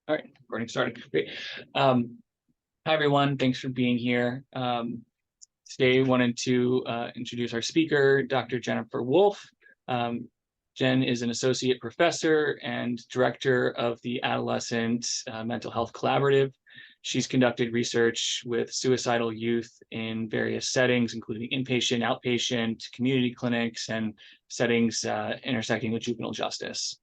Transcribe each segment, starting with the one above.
All right, recording started. Great. Hi, everyone. Thanks for being here. Today, wanted to introduce our speaker, Dr. Jennifer Wolff. Jen is an associate professor and director of the Adolescent Mental Health Collaborative. She's conducted research with suicidal youth in various settings, including inpatient, outpatient, community clinics, and settings intersecting with juvenile justice.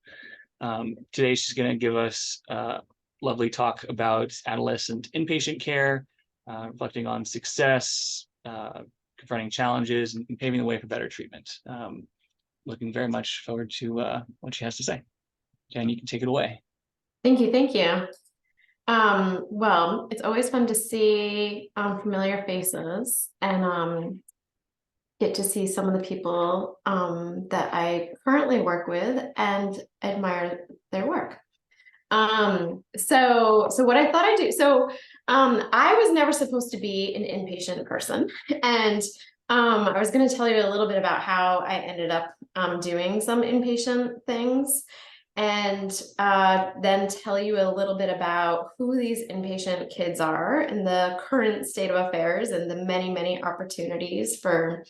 Today, she's going to give us a lovely talk about adolescent inpatient care, reflecting on success, confronting challenges, and paving the way for better treatment. Looking very much forward to what she has to say. Jen, you can take it away. Thank you. Thank you. Well, it's always fun to see familiar faces and get to see some of the people that I currently work with and admire their work. So what I thought I'd do, I was never supposed to be an inpatient person, and I was going to tell you a little bit about how I ended up doing some inpatient things, and then tell you a little bit about who these inpatient kids are and the current state of affairs and the many, many opportunities for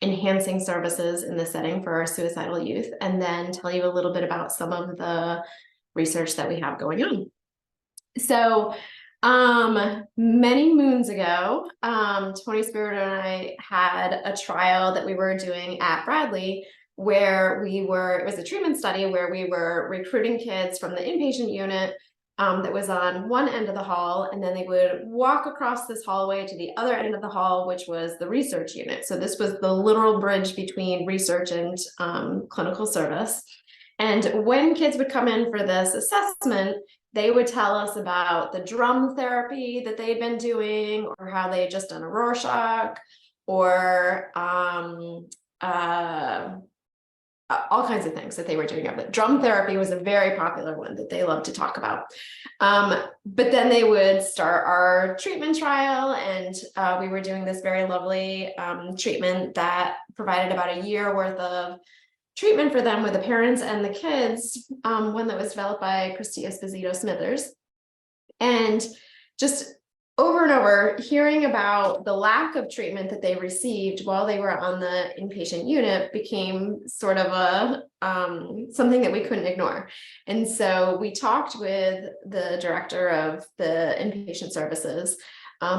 enhancing services in the setting for our suicidal youth, and then tell you a little bit about some of the research that we have going on. So many moons ago, Tony Spirit and I had a trial that we were doing at Bradley where it was a treatment study where we were recruiting kids from the inpatient unit that was on one end of the hall, and then they would walk across this hallway to the other end of the hall, which was the research unit. So this was the literal bridge between research and clinical service. And when kids would come in for this assessment, they would tell us about the drum therapy that they'd been doing, or how they had just done a Rorschach, or all kinds of things that they were doing. But drum therapy was a very popular one that they loved to talk about. But then they would start our treatment trial, and we were doing this very lovely treatment that provided about a year worth of treatment for them with the parents and the kids, one that was developed by Christy Esposito Smithers. And just over and over, hearing about the lack of treatment that they received while they were on the inpatient unit became sort of a something that we couldn't ignore. And so we talked with the director of the inpatient services,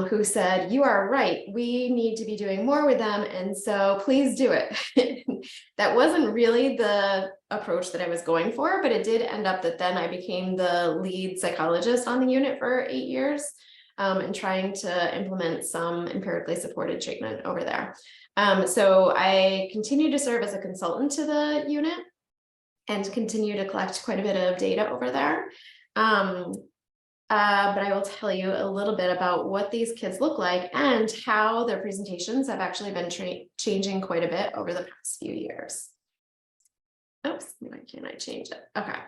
who said, "You are right, we need to be doing more with them, and so please do it." That wasn't really the approach that I was going for, but it did end up that then I became the lead psychologist on the unit for 8 years, and trying to implement some empirically supported treatment over there. So I continue to serve as a consultant to the unit and continue to collect quite a bit of data over there. But I will tell you a little bit about what these kids look like and how their presentations have actually been changing quite a bit over the past few years. Oops, why can't I change it? Okay.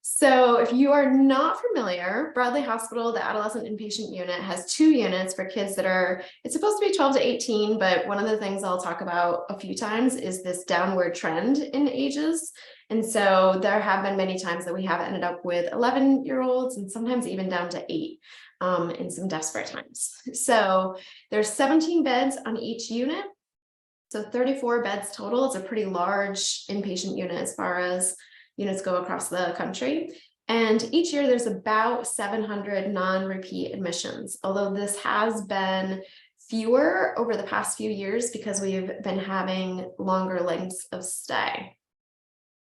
So if you are not familiar, Bradley Hospital, the adolescent inpatient unit, has 2 units for kids that are, it's supposed to be 12 to 18, but one of the things I'll talk about a few times is this downward trend in ages. And so there have been many times that we have ended up with 11-year-olds and sometimes even down to 8 in some desperate times. So there's 17 beds on each unit. So 34 beds total. It's a pretty large inpatient unit as far as units go across the country. And each year there's about 700 non-repeat admissions, although this has been fewer over the past few years because we've been having longer lengths of stay.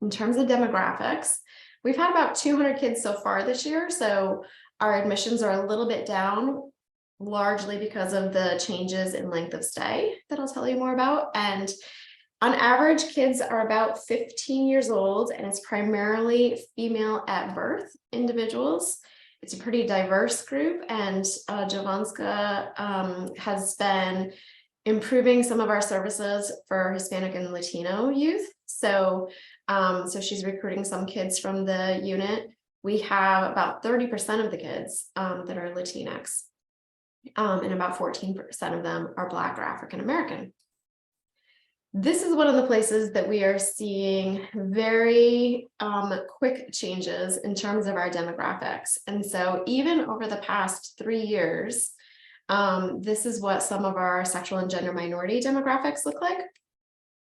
In terms of demographics, we've had about 200 kids so far this year, so our admissions are a little bit down, largely because of the changes in length of stay that I'll tell you more about. And on average, kids are about 15 years old, and it's primarily female at birth individuals. It's a pretty diverse group, and Javanska has been improving some of our services for Hispanic and Latino youth. So she's recruiting some kids from the unit. We have about 30% of the kids that are Latinx, and about 14% of them are Black or African American. this is one of the places that we are seeing very quick changes in terms of our demographics. And so even over the past 3 years, this is what some of our sexual and gender minority demographics look like.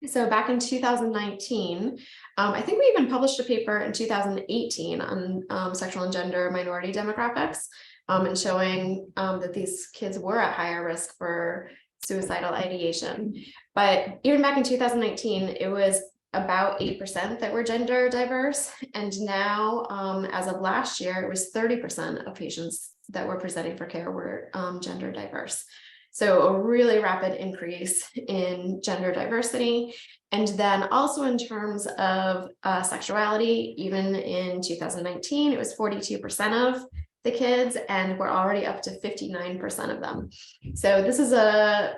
So back in 2019, I think we even published a paper in 2018 on sexual and gender minority demographics, and showing that these kids were at higher risk for suicidal ideation. But even back in 2019, it was about 8% that were gender diverse. And now, as of last year, it was 30% of patients that were presenting for care were gender diverse. So a really rapid increase in gender diversity. And then also in terms of sexuality, even in 2019, it was 42% of the kids, and we're already up to 59% of them. So this is a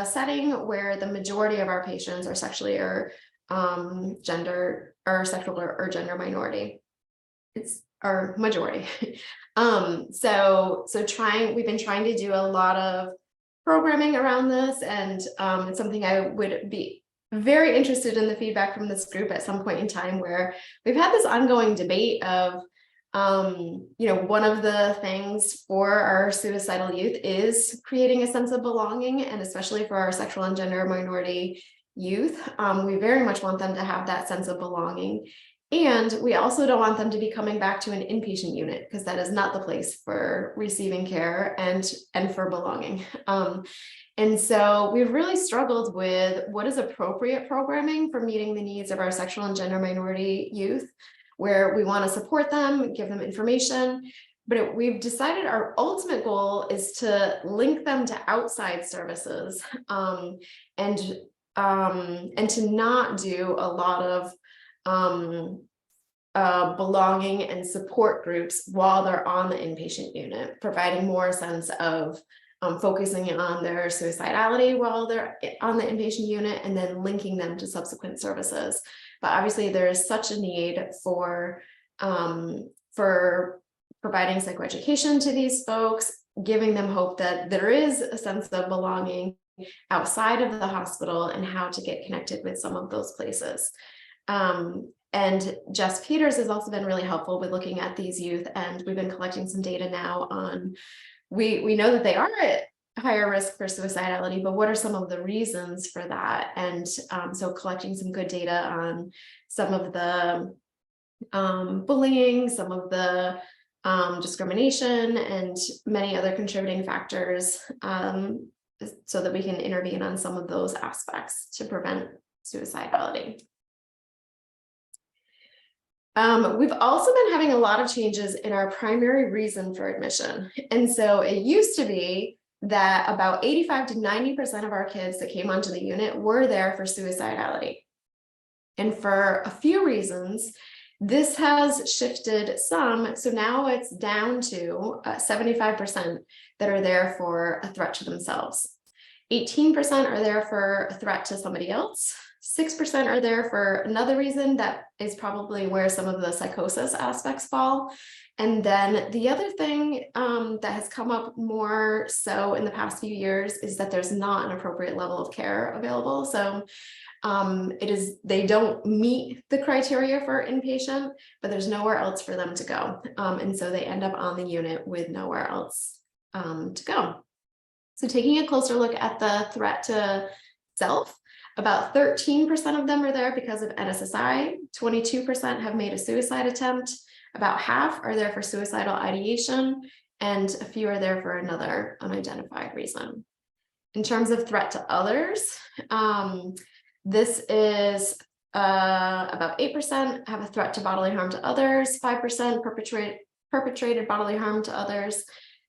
setting where the majority of our patients are sexually or gender or sexual or gender minority. It's our majority. We've been trying to do a lot of programming around this, and it's something I would be very interested in the feedback from this group at some point in time, where we've had this ongoing debate of one of the things for our suicidal youth is creating a sense of belonging, and especially for our sexual and gender minority youth, we very much want them to have that sense of belonging. And we also don't want them to be coming back to an inpatient unit, because that is not the place for receiving care and for belonging. And so we've really struggled with what is appropriate programming for meeting the needs of our sexual and gender minority youth, where we want to support them, give them information. But we've decided our ultimate goal is to link them to outside services, and to not do a lot of belonging and support groups while they're on the inpatient unit, providing more sense of focusing on their suicidality while they're on the inpatient unit, and then linking them to subsequent services. But obviously there is such a need for providing psychoeducation to these folks, giving them hope that there is a sense of belonging outside of the hospital and how to get connected with some of those places. And Jess Peters has also been really helpful with looking at these youth, and we've been collecting some data now on, we know that they are at higher risk for suicidality, but what are some of the reasons for that? And so collecting some good data on some of the bullying, some of the discrimination, and many other contributing factors, so that we can intervene on some of those aspects to prevent suicidality. We've also been having a lot of changes in our primary reason for admission. And so it used to be that about 85 to 90% of our kids that came onto the unit were there for suicidality. And for a few reasons, this has shifted some. So now it's down to 75% that are there for a threat to themselves. 18% are there for a threat to somebody else. 6% are there for another reason that is probably where some of the psychosis aspects fall. And then the other thing that has come up more so in the past few years is that there's not an appropriate level of care available. So they don't meet the criteria for inpatient, but there's nowhere else for them to go. And so they end up on the unit with nowhere else to go. So taking a closer look at the threat to self, about 13% of them are there because of NSSI, 22% have made a suicide attempt, about half are there for suicidal ideation, and a few are there for another unidentified reason. In terms of threat to others, this is about 8% have a threat to bodily harm to others, 5% perpetrated bodily harm to others,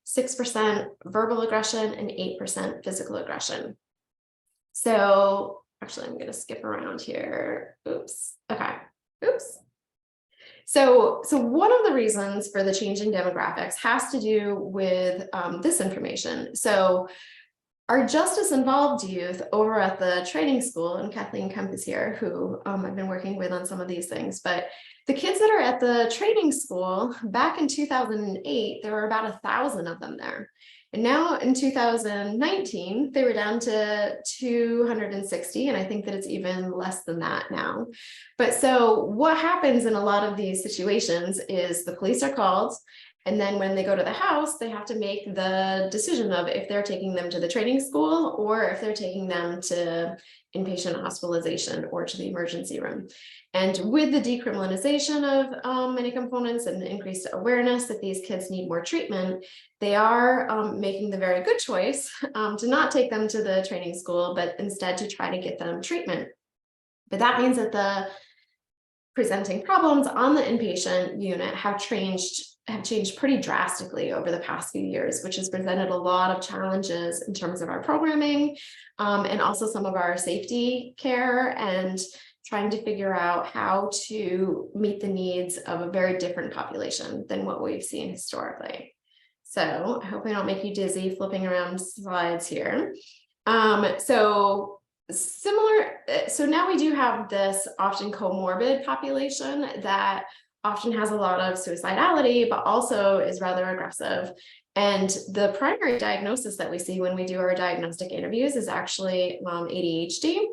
6% verbal aggression, and 8% physical aggression. So actually, I'm going to skip around here. Oops. Okay. Oops. So one of the reasons for the changing demographics has to do with this information. So our justice involved youth over at the training school, and Kathleen Kemp is here, who I've been working with on some of these things, but the kids that are at the training school back in 2008, there were about 1,000 of them there. And now in 2019, they were down to 260, and I think that it's even less than that now. But so what happens in a lot of these situations is the police are called, and then when they go to the house, they have to make the decision of if they're taking them to the training school or if they're taking them to inpatient hospitalization or to the emergency room. And with the decriminalization of many components and the increased awareness that these kids need more treatment, they are making the very good choice to not take them to the training school, but instead to try to get them treatment. But that means that the presenting problems on the inpatient unit have changed pretty drastically over the past few years, which has presented a lot of challenges in terms of our programming and also some of our safety care and trying to figure out how to meet the needs of a very different population than what we've seen historically. So I hope I don't make you dizzy flipping around slides here. So now we do have this often comorbid population that often has a lot of suicidality, but also is rather aggressive. And the primary diagnosis that we see when we do our diagnostic interviews is actually ADHD,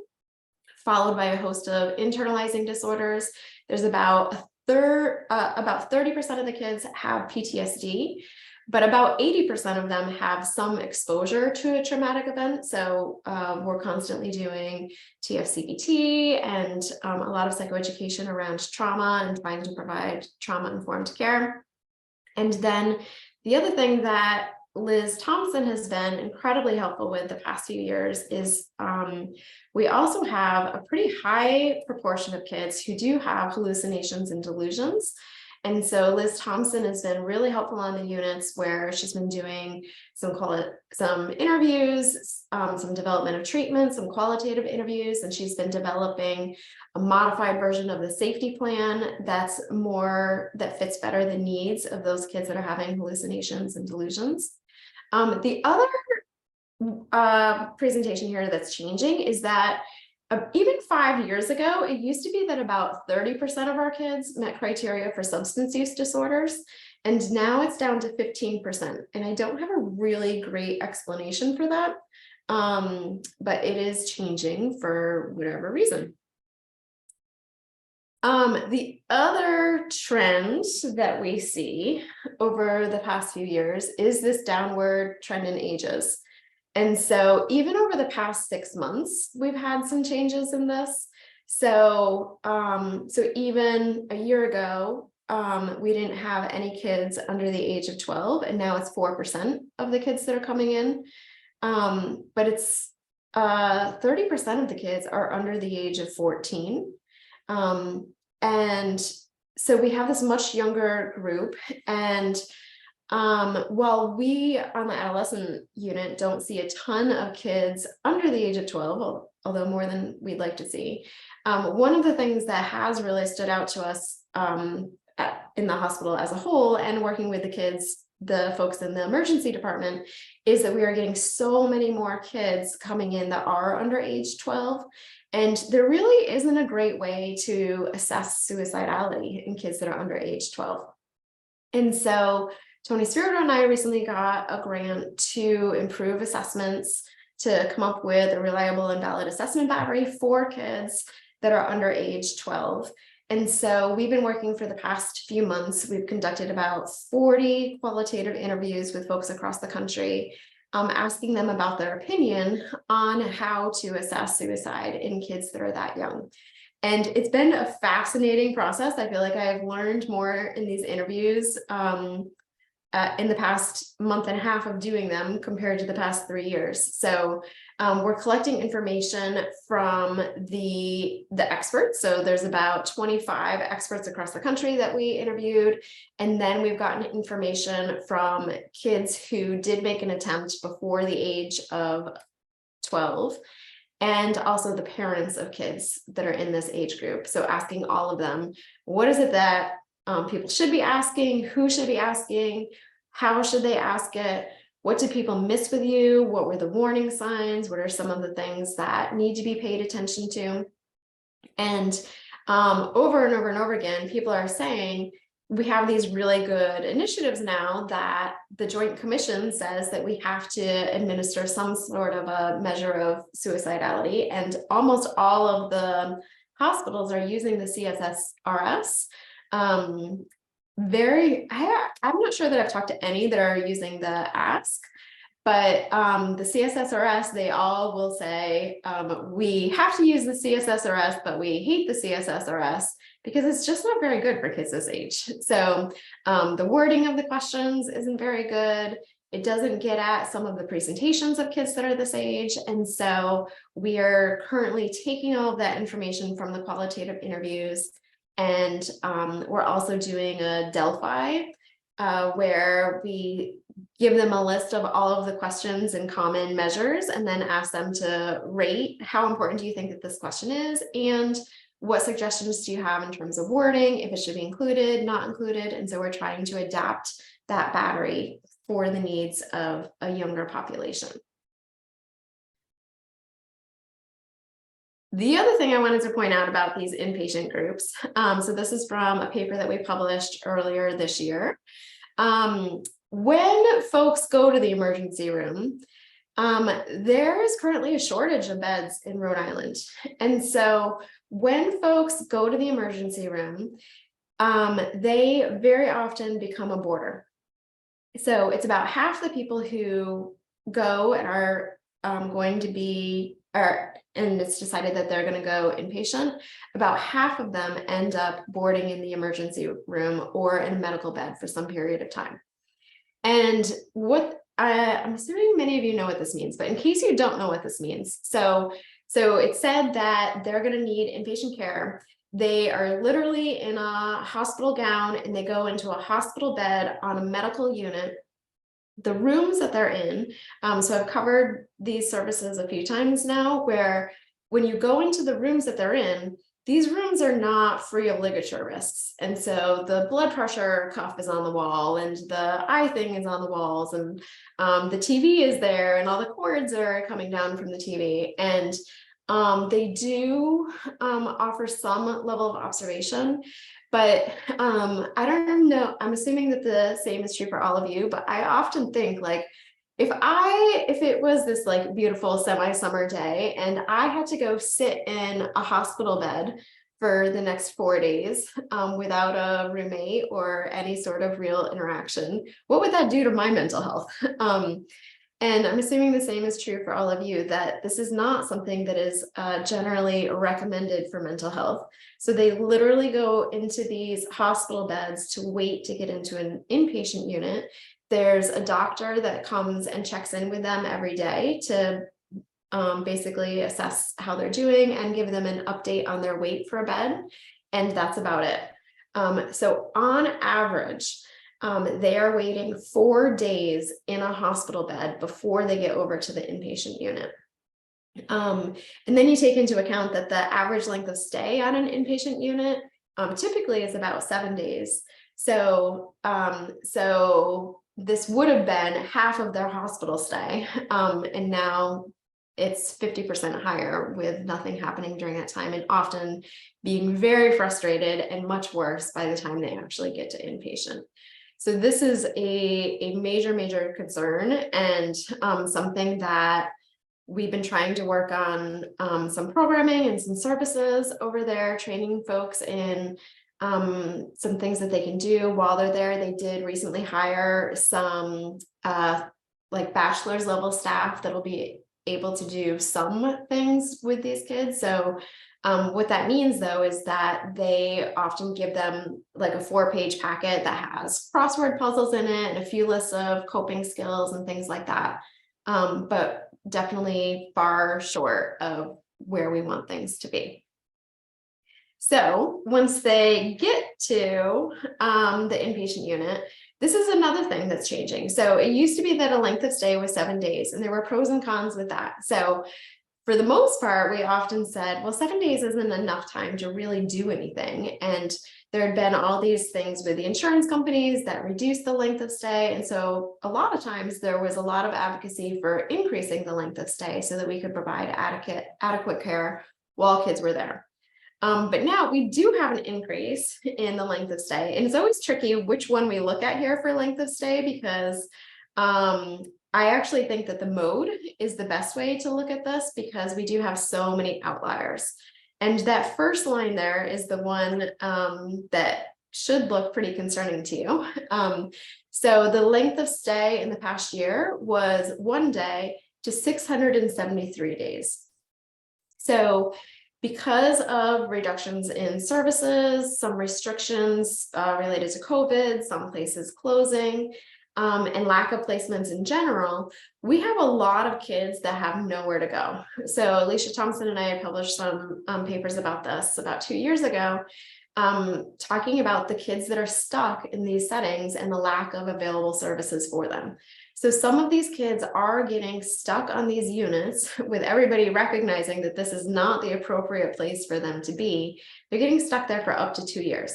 followed by a host of internalizing disorders. There's about 30% of the kids have PTSD, but about 80% of them have some exposure to a traumatic event. So we're constantly doing TFCBT and a lot of psychoeducation around trauma and trying to provide trauma-informed care. And then the other thing that Liz Thompson has been incredibly helpful with the past few years is we also have a pretty high proportion of kids who do have hallucinations and delusions. And so Liz Thompson has been really helpful on the units where she's been doing some interviews, some development of treatment, some qualitative interviews, and she's been developing a modified version of the safety plan that fits better the needs of those kids that are having hallucinations and delusions. The other presentation here that's changing is that even 5 years ago, it used to be that about 30% of our kids met criteria for substance use disorders, and now it's down to 15%. And I don't have a really great explanation for that, but it is changing for whatever reason. The other trend that we see over the past few years is this downward trend in ages. And so even over the past 6 months, we've had some changes in this. So, so even a year ago, we didn't have any kids under the age of 12, and now it's 4% of the kids that are coming in. But it's 30% of the kids are under the age of 14. And so we have this much younger group, and while we on the adolescent unit don't see a ton of kids under the age of 12, although more than we'd like to see, one of the things that has really stood out to us in the hospital as a whole and working with the folks in the emergency department is that we are getting so many more kids coming in that are under age 12. And there really isn't a great way to assess suicidality in kids that are under age 12. And so Tony Spirito and I recently got a grant to improve assessments, to come up with a reliable and valid assessment battery for kids that are under age 12. And so we've been working for the past few months. We've conducted about 40 qualitative interviews with folks across the country, asking them about their opinion on how to assess suicide in kids that are that young. And it's been a fascinating process. I feel like I've learned more in these interviews in the past month and a half of doing them compared to the past 3 years. So we're collecting information from the experts. So there's about 25 experts across the country that we interviewed. And then we've gotten information from kids who did make an attempt before the age of 12, and also the parents of kids that are in this age group. So asking all of them, what is it that people should be asking, who should be asking, how should they ask it, what did people miss with you, what were the warning signs, what are some of the things that need to be paid attention to. And over and over and over again, people are saying, we have these really good initiatives now that the Joint Commission says that we have to administer some sort of a measure of suicidality, and almost all of the hospitals are using the CSSRS. I'm not sure that I've talked to any that are using the ask, but the CSSRS, they all will say, we have to use the CSSRS, but we hate the CSSRS because it's just not very good for kids this age. So the wording of the questions isn't very good. It doesn't get at some of the presentations of kids that are this age. And so we are currently taking all of that information from the qualitative interviews. And we're also doing a Delphi where we give them a list of all of the questions and common measures, and then ask them to rate how important do you think that this question is, and what suggestions do you have in terms of wording, if it should be included, not included. And so we're trying to adapt that battery for the needs of a younger population. The other thing I wanted to point out about these inpatient groups, so this is from a paper that we published earlier this year. When folks go to the emergency room, there is currently a shortage of beds in Rhode Island. And so when folks go to the emergency room, they very often become a boarder. So it's about half the people who go and are going to be, and it's decided that they're going to go inpatient, about half of them end up boarding in the emergency room or in a medical bed for some period of time. And what I'm assuming many of you know what this means, but in case you don't know what this means, so it said that they're going to need inpatient care. They are literally in a hospital gown and they go into a hospital bed on a medical unit. The rooms that they're in, so I've covered these services a few times now, where when you go into the rooms that they're in, these rooms are not free of ligature risks. And so the blood pressure cuff is on the wall and the eye thing is on the walls, and the TV is there and all the cords are coming down from the TV. And they do offer some level of observation, but I don't know, I'm assuming that the same is true for all of you, but I often think, like, if it was this like beautiful semi-summer day and I had to go sit in a hospital bed for the next 4 days without a roommate or any sort of real interaction, what would that do to my mental health? And I'm assuming the same is true for all of you, that this is not something that is generally recommended for mental health. So they literally go into these hospital beds to wait to get into an inpatient unit. There's a doctor that comes and checks in with them every day to basically assess how they're doing and give them an update on their wait for a bed. And that's about it. So on average, they are waiting 4 days in a hospital bed before they get over to the inpatient unit. And then you take into account that the average length of stay on an inpatient unit typically is about 7 days. So this would have been half of their hospital stay, and now it's 50% higher with nothing happening during that time, and often being very frustrated and much worse by the time they actually get to inpatient. So this is a major concern, and something that we've been trying to work on some programming and some services over there, training folks in some things that they can do while they're there. They did recently hire some like bachelor's level staff that will be able to do some things with these kids. So what that means though is that they often give them like a 4-page packet that has crossword puzzles in it and a few lists of coping skills and things like that, but definitely far short of where we want things to be. So once they get to the inpatient unit, this is another thing that's changing. So it used to be that a length of stay was 7 days, and there were pros and cons with that. So for the most part, we often said, well, 7 days isn't enough time to really do anything. And there had been all these things with the insurance companies that reduced the length of stay. And so a lot of times there was a lot of advocacy for increasing the length of stay so that we could provide adequate care while kids were there. But now we do have an increase in the length of stay, and it's always tricky which one we look at here for length of stay, because I actually think that the mode is the best way to look at this, because we do have so many outliers. And that first line there is the one that should look pretty concerning to you. So the length of stay in the past year was 1 day to 673 days. So because of reductions in services, some restrictions related to COVID, some places closing, and lack of placements in general, we have a lot of kids that have nowhere to go. So Alicia Thompson and I published some papers about this about 2 years ago, talking about the kids that are stuck in these settings and the lack of available services for them. So some of these kids are getting stuck on these units with everybody recognizing that this is not the appropriate place for them to be. They're getting stuck there for up to 2 years.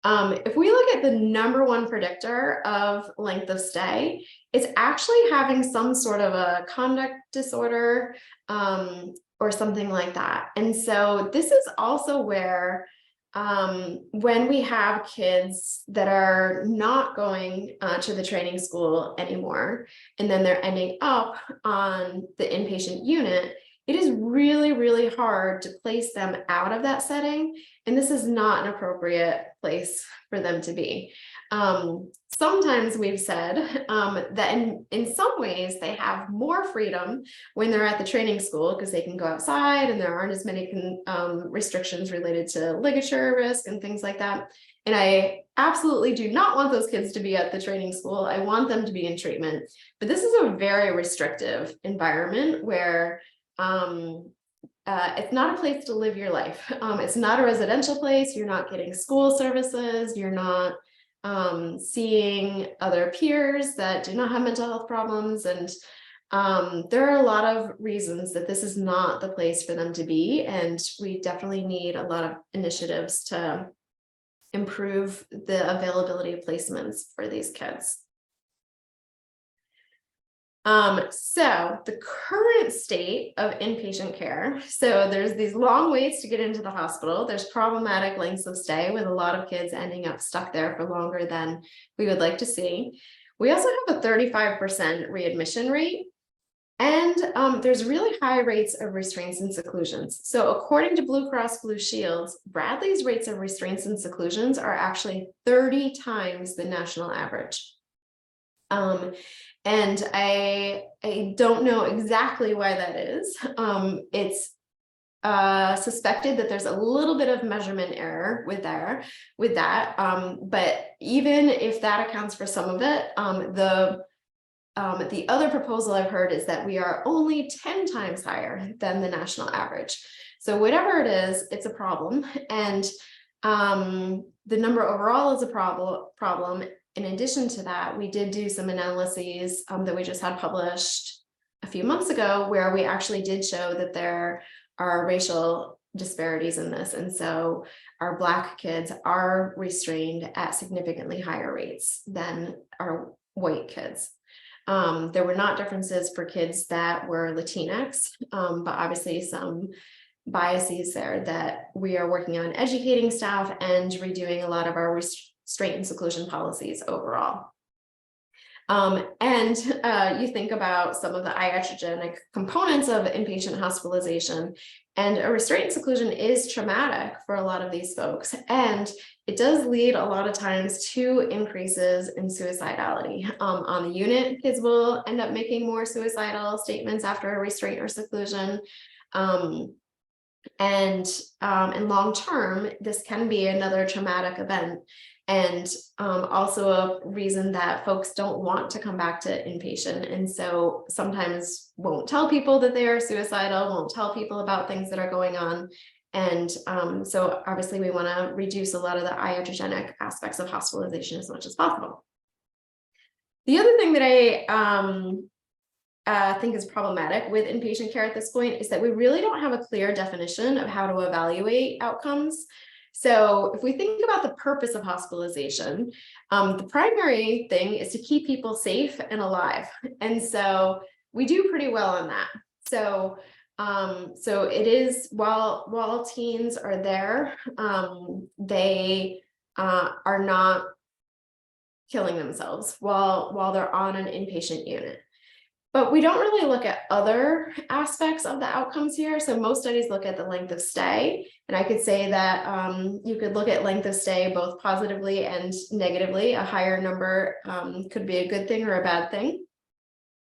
If we look at the #1 predictor of length of stay, it's actually having some sort of a conduct disorder or something like that. And so this is also where when we have kids that are not going to the training school anymore, and then they're ending up on the inpatient unit, it is really, really hard to place them out of that setting. And this is not an appropriate place for them to be. Sometimes we've said that in some ways they have more freedom when they're at the training school, because they can go outside and there aren't as many restrictions related to ligature risk and things like that. And I absolutely do not want those kids to be at the training school. I want them to be in treatment. But this is a very restrictive environment where it's not a place to live your life. It's not a residential place. You're not getting school services. You're not seeing other peers that do not have mental health problems. And there are a lot of reasons that this is not the place for them to be. And we definitely need a lot of initiatives to improve the availability of placements for these kids. So the current state of inpatient care, so there's these long waits to get into the hospital. There's problematic lengths of stay with a lot of kids ending up stuck there for longer than we would like to see. We also have a 35% readmission rate, and there's really high rates of restraints and seclusions. So according to Blue Cross Blue Shield, Bradley's rates of restraints and seclusions are actually 30 times the national average. And I don't know exactly why that is. It's suspected that there's a little bit of measurement error with that. But even if that accounts for some of it, the other proposal I've heard is that we are only 10 times higher than the national average. So whatever it is, it's a problem. And the number overall is a problem. In addition to that, we did do some analyses that we just had published a few months ago, where we actually did show that there are racial disparities in this. And so our Black kids are restrained at significantly higher rates than our white kids. There were not differences for kids that were Latinx, but obviously some biases there that we are working on educating staff and redoing a lot of our restraint and seclusion policies overall. And you think about some of the iatrogenic components of inpatient hospitalization, and a restraint and seclusion is traumatic for a lot of these folks. And it does lead a lot of times to increases in suicidality. On the unit, kids will end up making more suicidal statements after a restraint or seclusion. And in long term, this can be another traumatic event. And also a reason that folks don't want to come back to inpatient. And so sometimes won't tell people that they are suicidal, won't tell people about things that are going on. And so obviously we want to reduce a lot of the iatrogenic aspects of hospitalization as much as possible. The other thing that I think is problematic with inpatient care at this point is that we really don't have a clear definition of how to evaluate outcomes. So if we think about the purpose of hospitalization, the primary thing is to keep people safe and alive. And so we do pretty well on that. So So it is, while teens are there, they are not killing themselves while they're on an inpatient unit. But we don't really look at other aspects of the outcomes here. So most studies look at the length of stay. And I could say that you could look at length of stay both positively and negatively. A higher number could be a good thing or a bad thing.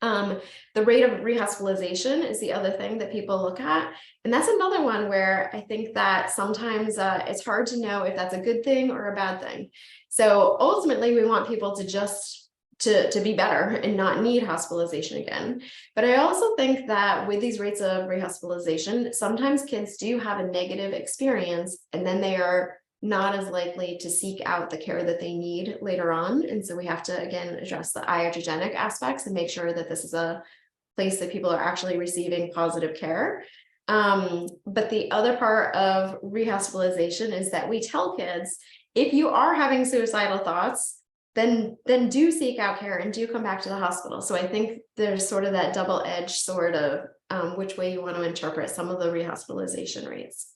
The rate of rehospitalization is the other thing that people look at. And that's another one where I think that sometimes it's hard to know if that's a good thing or a bad thing. So ultimately, we want people to just to be better and not need hospitalization again. But I also think that with these rates of rehospitalization, sometimes kids do have a negative experience and then they are not as likely to seek out the care that they need later on. And so we have to, again, address the iatrogenic aspects and make sure that this is a place that people are actually receiving positive care. But the other part of rehospitalization is that we tell kids, if you are having suicidal thoughts, then do seek out care and do come back to the hospital. So I think there's sort of that double-edged sword of which way you want to interpret some of the rehospitalization rates.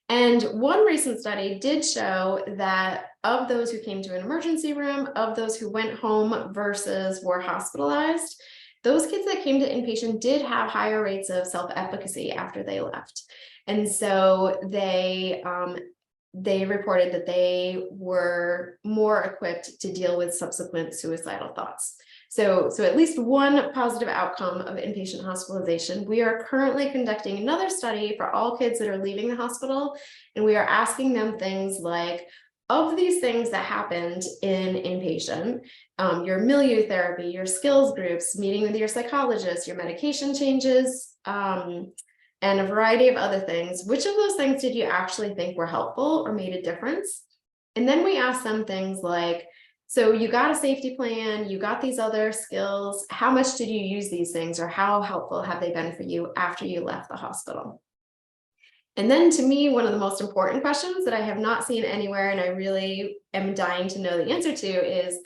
And one recent study did show that of those who came to an emergency room, of those who went home versus were hospitalized, those kids that came to inpatient did have higher rates of self-efficacy after they left. And so they reported that they were more equipped to deal with subsequent suicidal thoughts. So at least one positive outcome of inpatient hospitalization. We are currently conducting another study for all kids that are leaving the hospital, and we are asking them things like, of these things that happened in inpatient, your milieu therapy, your skills groups, meeting with your psychologist, your medication changes, and a variety of other things, which of those things did you actually think were helpful or made a difference? And then we ask them things like, so you got a safety plan, you got these other skills, how much did you use these things, or how helpful have they been for you after you left the hospital? And then to me, one of the most important questions that I have not seen anywhere, and I really am dying to know the answer to, is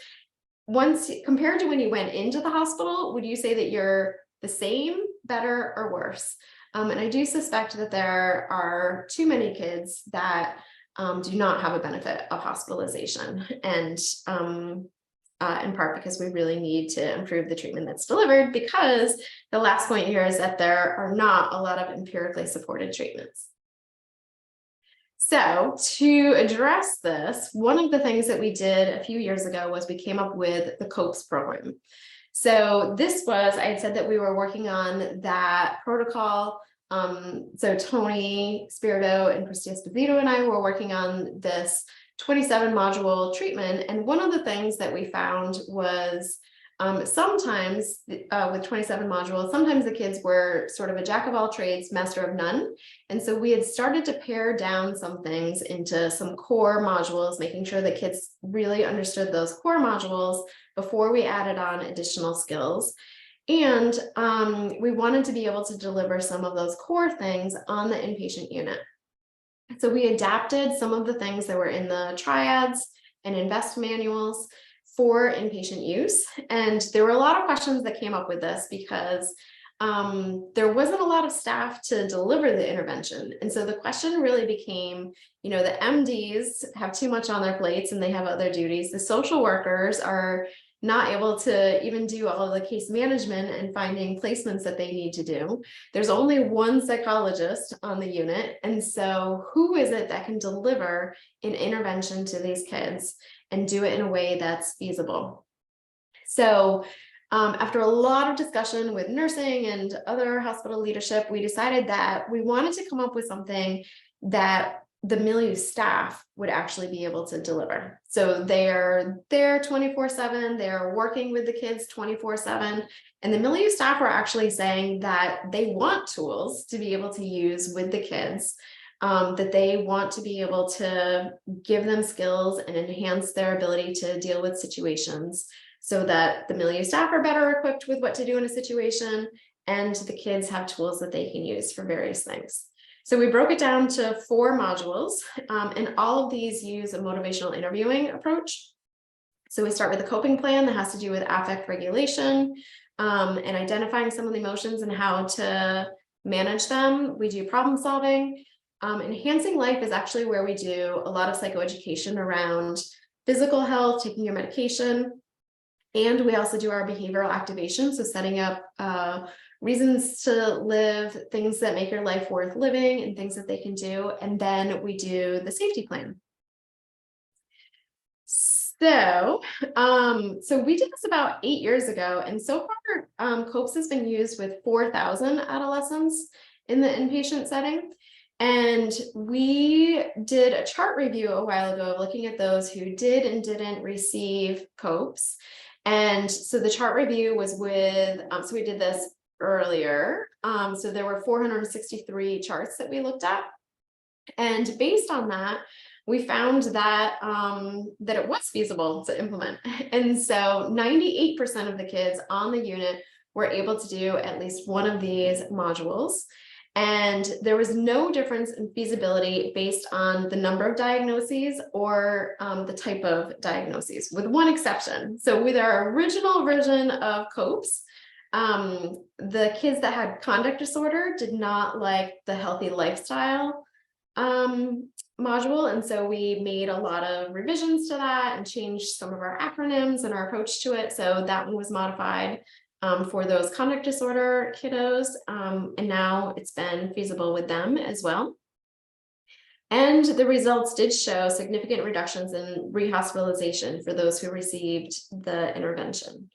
once compared to when you went into the hospital, would you say that you're the same, better, or worse? And I do suspect that there are too many kids that do not have a benefit of hospitalization, and in part because we really need to improve the treatment that's delivered, because the last point here is that there are not a lot of empirically supported treatments. So to address this, one of the things that we did a few years ago was we came up with the COPES program. So this was, I had said that we were working on that protocol. So Tony Spirito and Christy Esposito and I were working on this 27 module treatment. And one of the things that we found was sometimes with 27 modules, sometimes the kids were sort of a jack of all trades, master of none. And so we had started to pare down some things into some core modules, making sure that kids really understood those core modules before we added on additional skills. And we wanted to be able to deliver some of those core things on the inpatient unit. So we adapted some of the things that were in the triads and invest manuals for inpatient use. And there were a lot of questions that came up with this because there wasn't a lot of staff to deliver the intervention. And so the question really became, you know, the MDs have too much on their plates and they have other duties. The social workers are not able to even do all of the case management and finding placements that they need to do. There's only one psychologist on the unit. And so who is it that can deliver an intervention to these kids and do it in a way that's feasible? So after a lot of discussion with nursing and other hospital leadership, we decided that we wanted to come up with something that the milieu staff would actually be able to deliver. So they're there 24/7, they're working with the kids 24/7. And the milieu staff are actually saying that they want tools to be able to use with the kids, that they want to be able to give them skills and enhance their ability to deal with situations so that the milieu staff are better equipped with what to do in a situation and the kids have tools that they can use for various things. So we broke it down to 4 modules, and all of these use a motivational interviewing approach. So we start with a coping plan that has to do with affect regulation and identifying some of the emotions and how to manage them. We do problem solving. Enhancing life is actually where we do a lot of psychoeducation around physical health, taking your medication. And we also do our behavioral activation. So setting up reasons to live, things that make your life worth living and things that they can do. And then we do the safety plan. So we did this about 8 years ago. And so far, COPES has been used with 4,000 adolescents in the inpatient setting. And we did a chart review a while ago looking at those who did and didn't receive COPES. And so the chart review was with, so we did this earlier. So there were 463 charts that we looked at. And based on that, we found that that it was feasible to implement. And so 98% of the kids on the unit were able to do at least one of these modules. And there was no difference in feasibility based on the number of diagnoses or the type of diagnoses, with one exception. So with our original version of COPES, the kids that had conduct disorder did not like the healthy lifestyle module. And so we made a lot of revisions to that and changed some of our acronyms and our approach to it. So that one was modified for those conduct disorder kiddos. And now it's been feasible with them as well. And the results did show significant reductions in rehospitalization for those who received the intervention.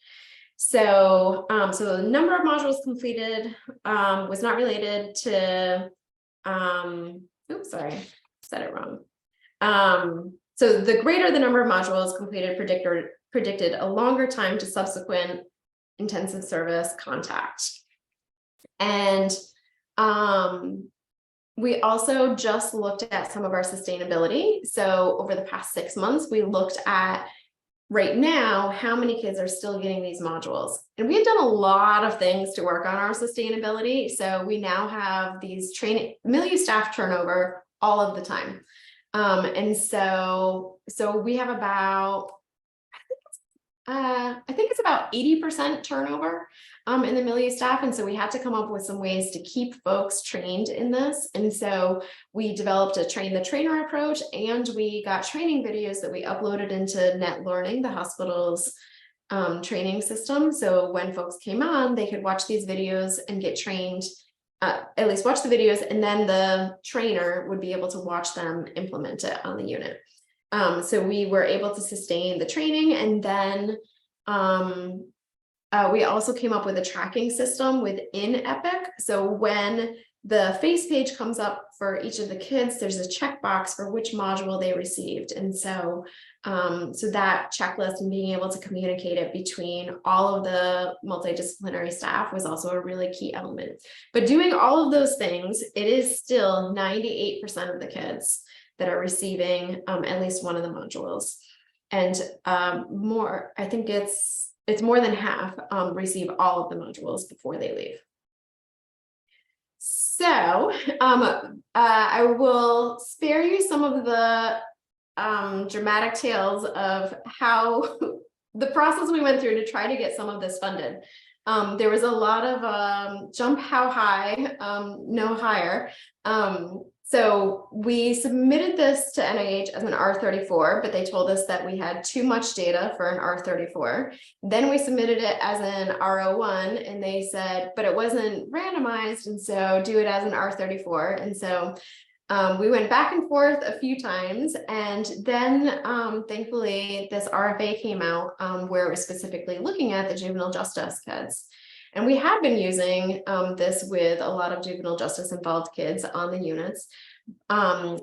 So, so the number of modules completed was not related to, oops, sorry, said it wrong. So the greater the number of modules completed predicted a longer time to subsequent intensive service contact. And we also just looked at some of our sustainability. So over the past 6 months, we looked at right now how many kids are still getting these modules. And we had done a lot of things to work on our sustainability. So we now have these milieu staff turnover all of the time. And so we have about, I think it's about 80% turnover in the milieu staff. And so we had to come up with some ways to keep folks trained in this. And so we developed a train the trainer approach, and we got training videos that we uploaded into Net Learning, the hospital's training system. So when folks came on, they could watch these videos and get trained, at least watch the videos, and then the trainer would be able to watch them implement it on the unit. So we were able to sustain the training, and then we also came up with a tracking system within Epic. So when the face page comes up for each of the kids, there's a checkbox for which module they received. And so, so that checklist and being able to communicate it between all of the multidisciplinary staff was also a really key element. But doing all of those things, it is still 98% of the kids that are receiving at least one of the modules. And more, I think it's more than half receive all of the modules before they leave. So I will spare you some of the dramatic tales of how the process we went through to try to get some of this funded. There was a lot of jump how high, no higher. So we submitted this to NIH as an R34, but they told us that we had too much data for an R34. Then we submitted it as an R01, and they said, but it wasn't randomized, and so do it as an R34. And so we went back and forth a few times, and then thankfully this RFA came out where it was specifically looking at the juvenile justice kids. And we had been using this with a lot of juvenile justice involved kids on the units. And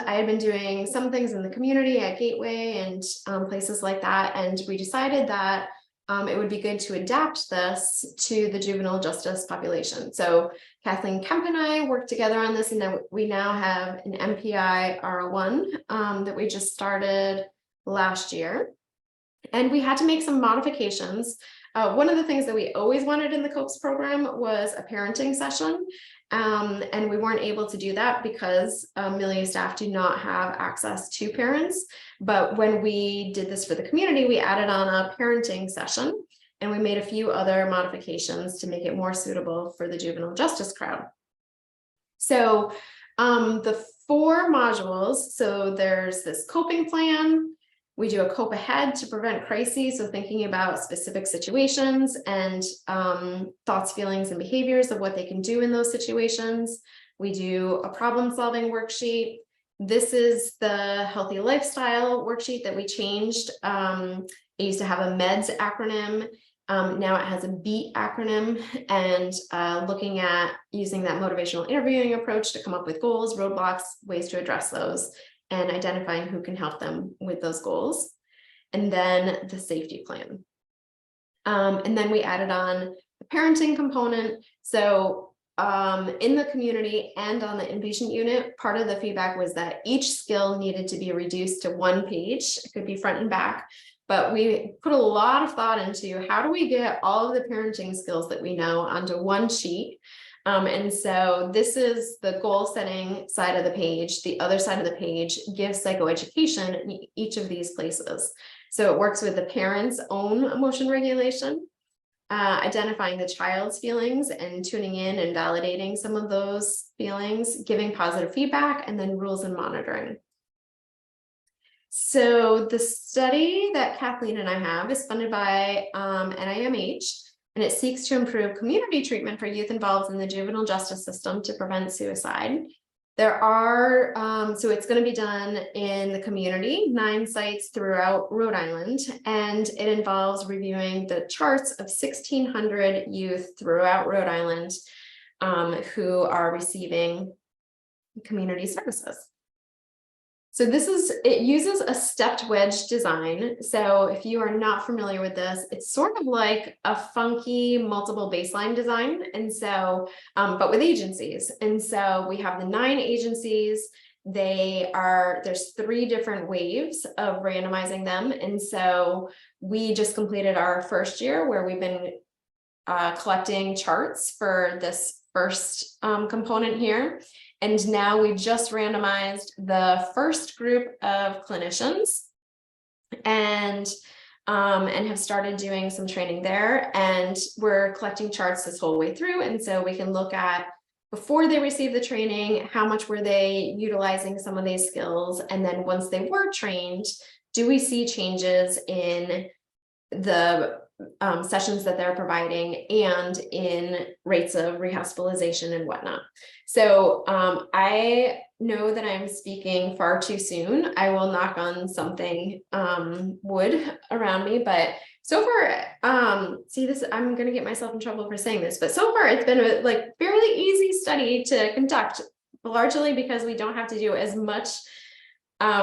I had been doing some things in the community at Gateway and places like that. And we decided that it would be good to adapt this to the juvenile justice population. So Kathleen Kemp and I worked together on this, and then we now have an MPI R01 that we just started last year. And we had to make some modifications. One of the things that we always wanted in the COPES program was a parenting session. And we weren't able to do that because milieu staff do not have access to parents. But when we did this for the community, we added on a parenting session. and we made a few other modifications to make it more suitable for the juvenile justice crowd. So the 4 modules, so there's this coping plan. We do a cope ahead to prevent crises, so thinking about specific situations and thoughts, feelings, and behaviors of what they can do in those situations. We do a problem-solving worksheet. This is the healthy lifestyle worksheet that we changed. It used to have a MEDS acronym. Now it has a BEAT acronym, and looking at using that motivational interviewing approach to come up with goals, roadblocks, ways to address those, and identifying who can help them with those goals. And then the safety plan. And then we added on the parenting component. So in the community and on the inpatient unit, part of the feedback was that each skill needed to be reduced to 1 page. It could be front and back. But we put a lot of thought into how do we get all of the parenting skills that we know onto 1 sheet. And so this is the goal setting side of the page. The other side of the page gives psychoeducation in each of these places. So it works with the parent's own emotion regulation, identifying the child's feelings and tuning in and validating some of those feelings, giving positive feedback, and then rules and monitoring. So the study that Kathleen and I have is funded by NIMH, and it seeks to improve community treatment for youth involved in the juvenile justice system to prevent suicide. There are, so it's going to be done in the community, 9 sites throughout Rhode Island, and it involves reviewing the charts of 1,600 youth throughout Rhode Island who are receiving community services. So it uses a stepped wedge design. So if you are not familiar with this, it's sort of like a funky multiple baseline design. And so, but with agencies. And so we have the 9 agencies. There's 3 different waves of randomizing them. And so we just completed our first year where we've been collecting charts for this first component here. And now we just randomized the first group of clinicians and have started doing some training there. And we're collecting charts this whole way through. And so we can look at before they receive the training, how much were they utilizing some of these skills? And then once they were trained, do we see changes in the sessions that they're providing and in rates of rehospitalization and whatnot. So I know that I'm speaking far too soon. I will knock on something wood around me, but so far, see this, I'm going to get myself in trouble for saying this, but so far it's been a fairly easy study to conduct, largely because we don't have to do as much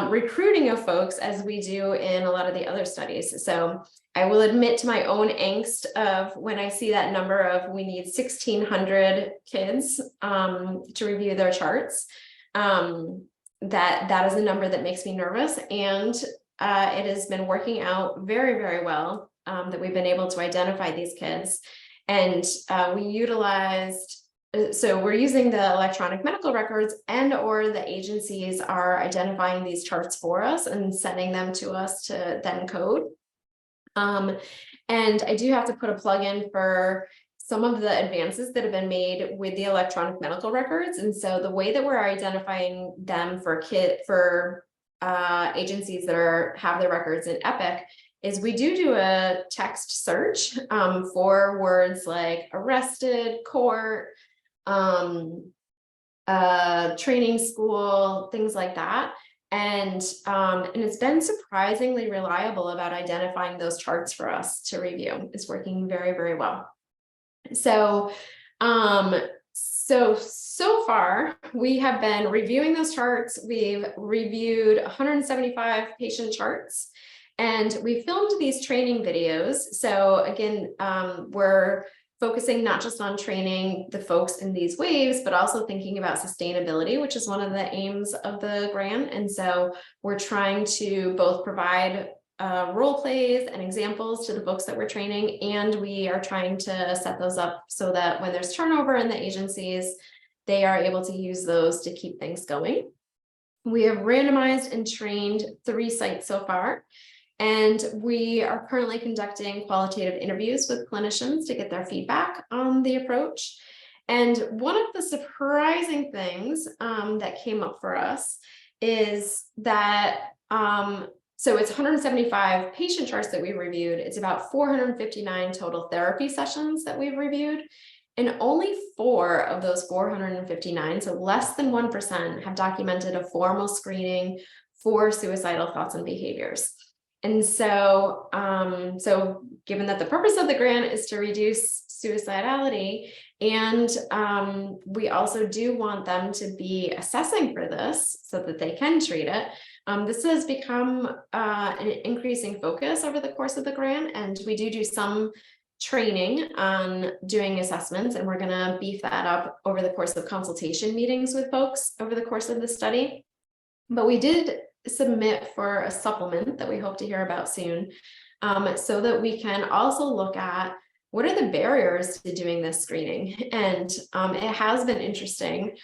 recruiting of folks as we do in a lot of the other studies. So I will admit to my own angst of when I see that number of we need 1,600 kids to review their charts. That is a number that makes me nervous, and it has been working out very, very well that we've been able to identify these kids. And we utilized, so we're using the electronic medical records, and or the agencies are identifying these charts for us and sending them to us to then code. And I do have to put a plug in for some of the advances that have been made with the electronic medical records. And so the way that we're identifying them for agencies that have their records in Epic is we do a text search for words like arrested, court, training school, things like that. And it's been surprisingly reliable about identifying those charts for us to review. It's working very, very well. So, so far we have been reviewing those charts. We've reviewed 175 patient charts, and we filmed these training videos. So again, we're focusing not just on training the folks in these waves, but also thinking about sustainability, which is one of the aims of the grant. And so we're trying to both provide role plays and examples to the folks that we're training, and we are trying to set those up so that when there's turnover in the agencies, they are able to use those to keep things going. We have randomized and trained 3 sites so far. And we are currently conducting qualitative interviews with clinicians to get their feedback on the approach. And one of the surprising things that came up for us is that, so it's 175 patient charts that we reviewed. It's about 459 total therapy sessions that we've reviewed. And only 4 of those 459, so less than 1%, have documented a formal screening for suicidal thoughts and behaviors. And so, given that the purpose of the grant is to reduce suicidality, and we also do want them to be assessing for this so that they can treat it, this has become an increasing focus over the course of the grant, and we do some training on doing assessments, and we're going to beef that up over the course of consultation meetings with folks over the course of the study. But we did submit for a supplement that we hope to hear about soon, so that we can also look at what are the barriers to doing this screening. And it has been interesting,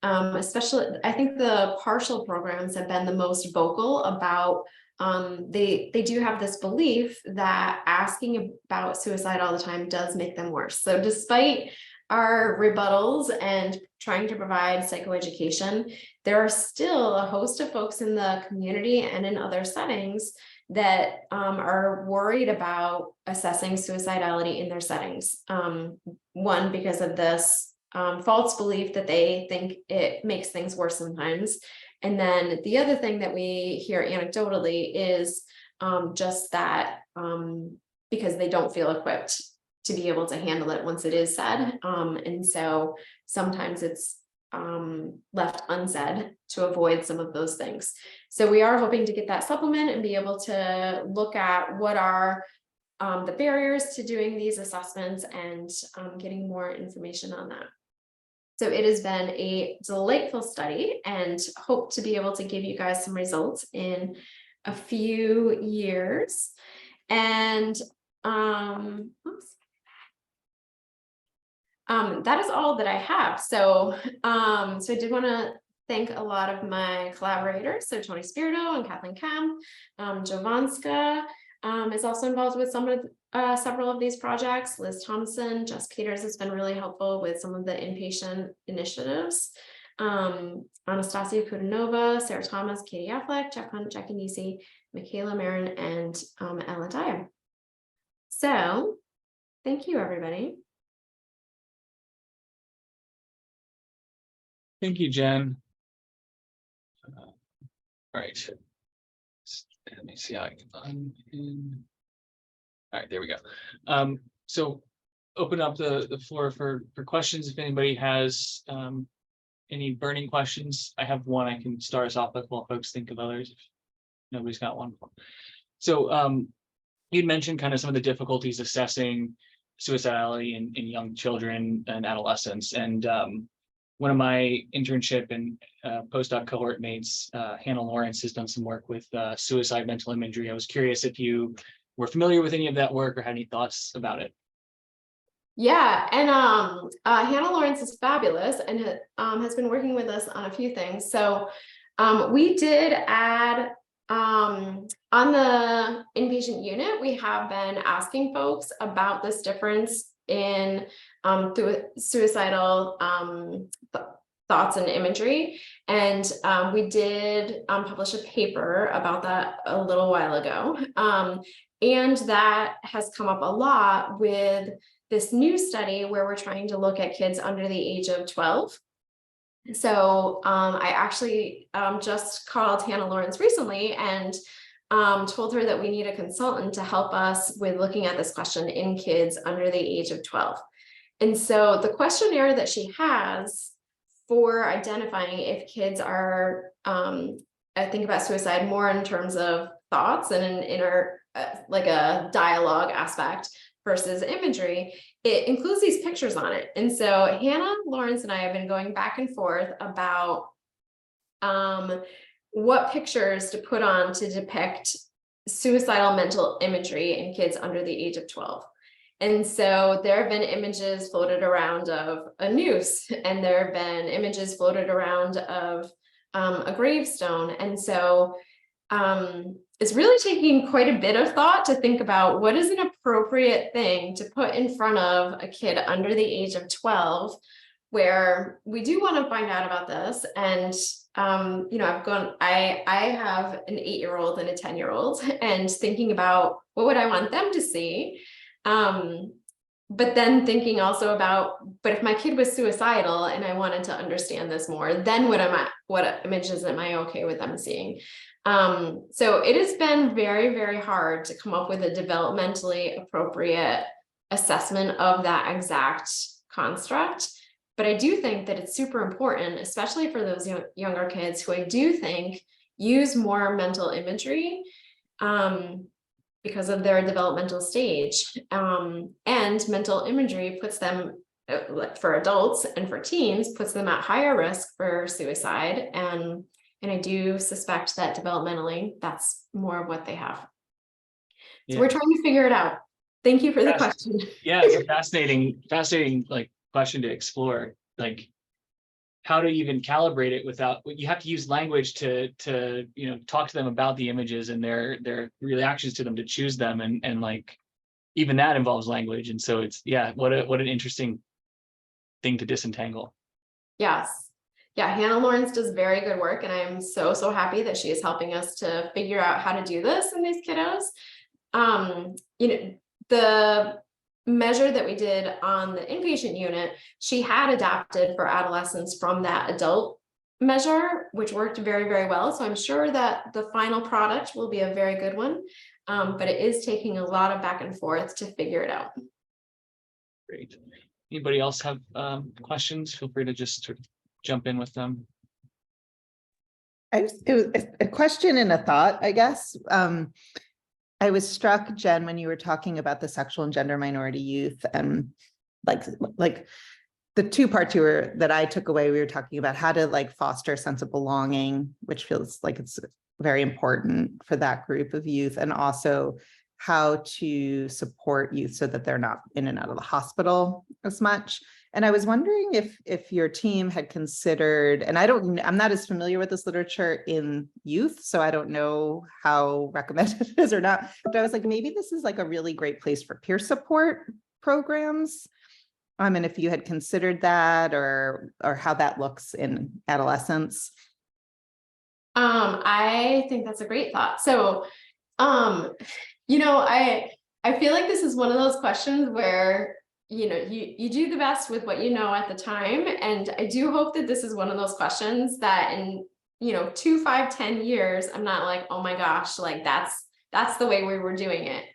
especially I think the partial programs have been the most vocal about they do have this belief that asking about suicide all the time does make them worse. So despite our rebuttals and trying to provide psychoeducation, there are still a host of folks in the community and in other settings that are worried about assessing suicidality in their settings. One, because of this false belief that they think it makes things worse sometimes. And then the other thing that we hear anecdotally is just that because they don't feel equipped to be able to handle it once it is said. And so sometimes it's left unsaid to avoid some of those things. So we are hoping to get that supplement and be able to look at what are the barriers to doing these assessments and getting more information on that. So it has been a delightful study and hope to be able to give you guys some results in a few years. And that is all that I have. So, I did want to thank a lot of my collaborators. So Tony Spirito and Kathleen Kemp, Jovanska is also involved with several of these projects. Liz Thompson, Jess Peters has been really helpful with some of the inpatient initiatives. Anastasia Kudanova, Sarah Thomas, Katie Affleck, Jeff Hunt, Jackie Nisi, Michaela Marin, and Ella Dyer. So thank you, everybody. Thank you, Jen. All right. Let me see how I can unpin. All right, there we go. So open up the floor for questions. If anybody has any burning questions, I have one I can start us off with while folks think of others. If nobody's got one. So you'd mentioned kind of some of the difficulties assessing suicidality in young children and adolescents. And one of my internship and postdoc cohort mates, Hannah Lawrence, has done some work with suicide mental imagery. I was curious if you were familiar with any of that work or had any thoughts about it. Yeah, and Hannah Lawrence is fabulous and has been working with us on a few things. So we did add on the inpatient unit, we have been asking folks about this difference in through suicidal thoughts and imagery. And we did publish a paper about that a little while ago. And that has come up a lot with this new study where we're trying to look at kids under the age of 12. So I actually just called Hannah Lawrence recently and told her that we need a consultant to help us with looking at this question in kids under the age of 12. And so the questionnaire that she has for identifying if kids are, I think about suicide more in terms of thoughts and an inner, like a dialogue aspect versus imagery, it includes these pictures on it. And so Hannah Lawrence and I have been going back and forth about what pictures to put on to depict suicidal mental imagery in kids under the age of 12. And so there have been images floated around of a noose, and there have been images floated around of a gravestone. And so is really taking quite a bit of thought to think about what is an appropriate thing to put in front of a kid under the age of 12, where we do want to find out about this. And I have an 8-year-old and a 10-year-old, and thinking about what would I want them to see. But then thinking also about, but if my kid was suicidal and I wanted to understand this more, then what images am I okay with them seeing? So it has been very, very hard to come up with a developmentally appropriate assessment of that exact construct. But I do think that it's super important, especially for those younger kids who I do think use more mental imagery because of their developmental stage. And mental imagery puts them, for adults and for teens, puts them at higher risk for suicide. And I do suspect that developmentally, that's more of what they have. So we're trying to figure it out. Thank you for the question. Yeah, it's a fascinating like question to explore. Like, how to even calibrate it without, you have to use language to talk to them about the images and their reactions to them, to choose them, and like even that involves language. And so it's, what an interesting thing to disentangle. Yes. Yeah, Hannah Lawrence does very good work, and I'm so happy that she is helping us to figure out how to do this in these kiddos. The measure that we did on the inpatient unit, she had adapted for adolescents from that adult measure, which worked very, very well. So I'm sure that the final product will be a very good one, but it is taking a lot of back and forth to figure it out. Great. Anybody else have questions? Feel free to just sort of jump in with them. It was a question and a thought, I guess. I was struck, Jen, when you were talking about the sexual and gender minority youth, and like the two parts that I took away, we were talking about how to like foster a sense of belonging, which feels like it's very important for that group of youth, and also how to support youth so that they're not in and out of the hospital as much. And I was wondering if your team had considered, and I'm not as familiar with this literature in youth, so I don't know how recommended it is or not, but I was like, maybe this is like a really great place for peer support programs. And if you had considered that, or how that looks in adolescence. I think that's a great thought. So, I feel like this is one of those questions where you do the best with what you know at the time. And I do hope that this is one of those questions that in, 2, 5, 10 years, I'm not like, oh my gosh, like that's the way we were doing it.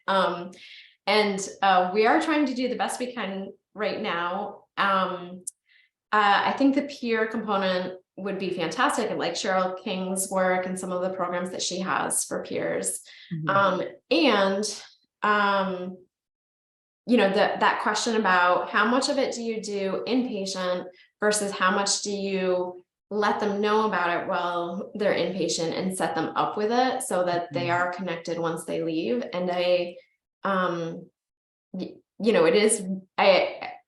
We are trying to do the best we can right now. I think the peer component would be fantastic, and like Cheryl King's work and some of the programs that she has for peers. That question about how much of it do you do inpatient versus how much do you let them know about it while they're inpatient and set them up with it so that they are connected once they leave. And I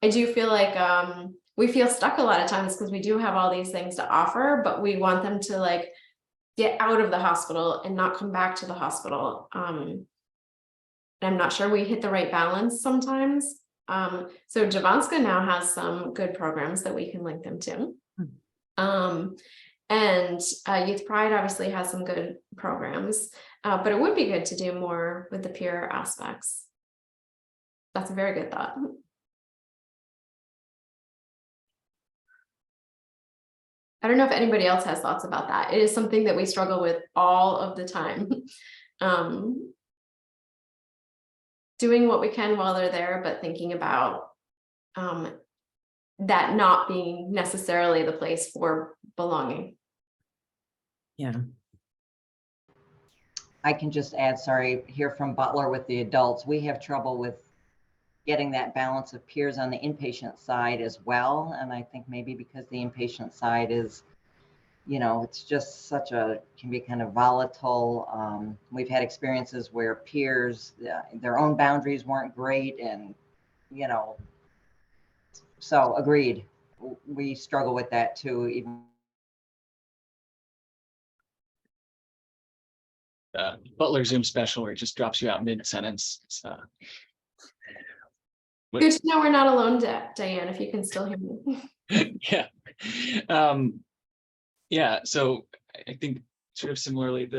do feel like we feel stuck a lot of times because we do have all these things to offer, but we want them to like get out of the hospital and not come back to the hospital. I'm not sure we hit the right balance sometimes. So Javanska now has some good programs that we can link them to. Youth Pride obviously has some good programs, but it would be good to do more with the peer aspects. That's a very good thought. I don't know if anybody else has thoughts about that. It is something that we struggle with all of the time. Doing what we can while they're there, but thinking about that not being necessarily the place for belonging. Yeah. I can just add, here from Butler with the adults, we have trouble with getting that balance of peers on the inpatient side as well. And I think maybe because the inpatient side is, it's just can be kind of volatile. We've had experiences where peers, their own boundaries weren't great, and, so agreed. We struggle with that too, even. Butler Zoom special where it just drops you out mid-sentence. So, Good to know we're not alone, Diane, if you can still hear me. yeah. Yeah, so I think sort of similarly,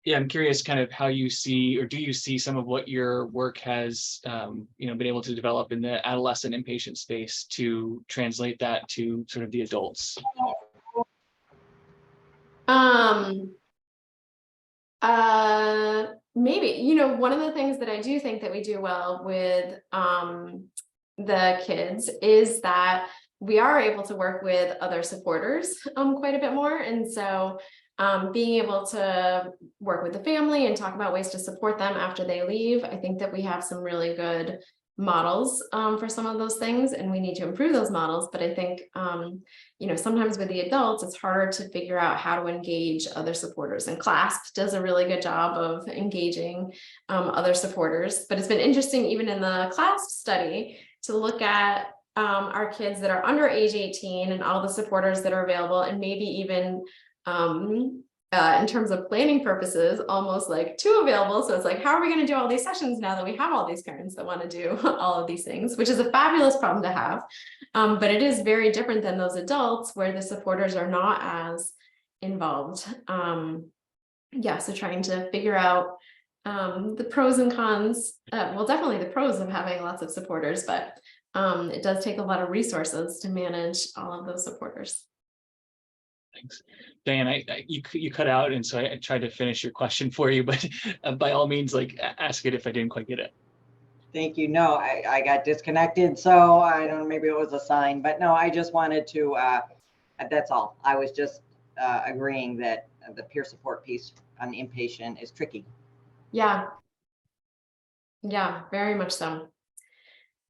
yeah, I'm curious kind of how you see, or do you see some of what your work has, been able to develop in the adolescent inpatient space to translate that to sort of the adults? Maybe, one of the things that I do think that we do well with the kids is that we are able to work with other supporters quite a bit more. And so being able to work with the family and talk about ways to support them after they leave, I think that we have some really good models for some of those things, and we need to improve those models. But I think sometimes with the adults it's harder to figure out how to engage other supporters, and CLASP does a really good job of engaging other supporters. But it's been interesting even in the CLASP study to look at our kids that are under age 18 and all the supporters that are available, and maybe even in terms of planning purposes, almost like too available. So it's like, how are we going to do all these sessions now that we have all these parents that want to do all of these things, which is a fabulous problem to have. But it is very different than those adults where the supporters are not as involved. So trying to figure out the pros and cons, well, definitely the pros of having lots of supporters, but it does take a lot of resources to manage all of those supporters. Thanks. Diane, you cut out, and so I tried to finish your question for you, but by all means, ask it if I didn't quite get it. Thank you. No, I got disconnected, so I don't know, maybe it was a sign, but no, I just wanted to, that's all. I was just agreeing that the peer support piece on the inpatient is tricky. Yeah, very much so.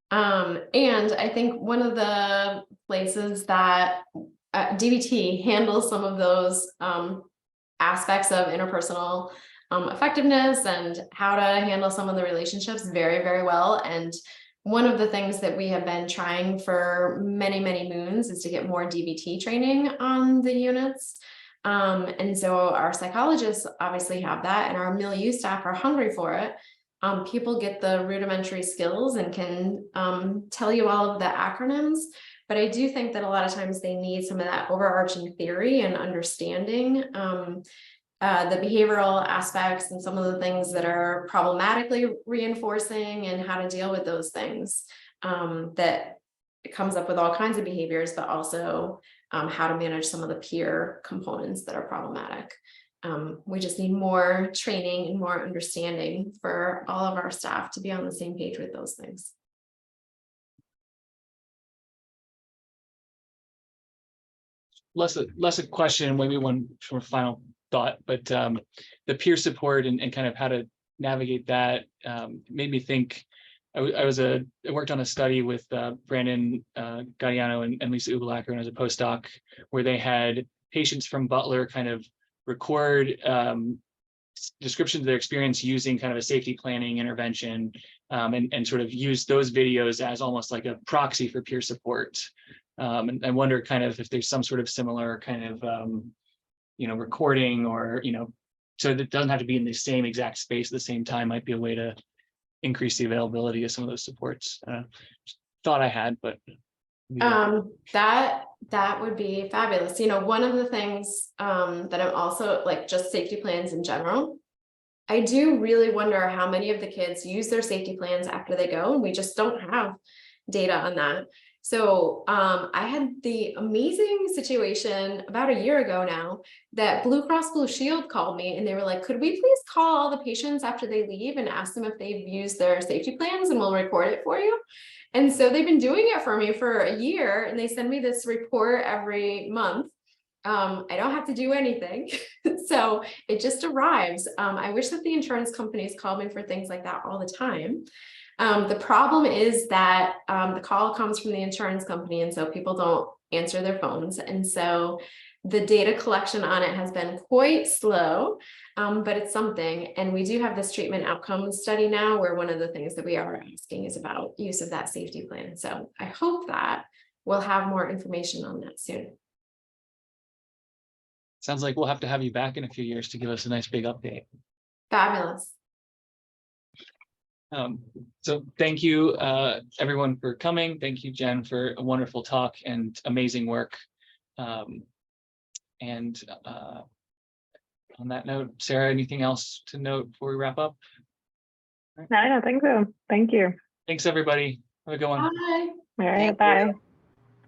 And I think one of the places that DBT handles some of those aspects of interpersonal effectiveness and how to handle some of the relationships very, very well. And one of the things that we have been trying for many, many moons is to get more DBT training on the units. And so our psychologists obviously have that, and our milieu staff are hungry for it. People get the rudimentary skills and can tell you all of the acronyms. But I do think that a lot of times they need some of that overarching theory and understanding the behavioral aspects and some of the things that are problematically reinforcing and how to deal with those things. That it comes up with all kinds of behaviors, but also how to manage some of the peer components that are problematic. We just need more training and more understanding for all of our staff to be on the same page with those things. Less a question, maybe one sort of final thought, but the peer support and kind of how to navigate that made me think. I worked on a study with Brandon Gaudiano and Lisa Ubelacker as a postdoc, where they had patients from Butler kind of record descriptions of their experience using kind of a safety planning intervention, and sort of use those videos as almost like a proxy for peer support. And I wonder kind of if there's some sort of similar kind of, recording or, so that doesn't have to be in the same exact space at the same time, might be a way to increase the availability of some of those supports. Thought I had, but. That would be fabulous. One of the things that I'm also like just safety plans in general. I do really wonder how many of the kids use their safety plans after they go, and we just don't have data on that. So I had the amazing situation about a year ago now that Blue Cross Blue Shield called me, and they were like, could we please call all the patients after they leave and ask them if they've used their safety plans, and we'll record it for you. And so they've been doing it for me for a year, and they send me this report every month. I don't have to do anything. So it just arrives. I wish that the insurance companies called me for things like that all the time. The problem is that the call comes from the insurance company, and so people don't answer their phones. And so the data collection on it has been quite slow, but it's something. And we do have this treatment outcomes study now, where one of the things that we are asking is about use of that safety plan. So I hope that we'll have more information on that soon. sounds like we'll have to have you back in a few years to give us a nice big update. Fabulous. So thank you, everyone, for coming. Thank you, Jen, for a wonderful talk and amazing work. And on that note, Sarah, anything else to note before we wrap up? No, I don't think so. Thank you. Thanks, everybody. Have a good one. Bye. All right, Thank bye. you.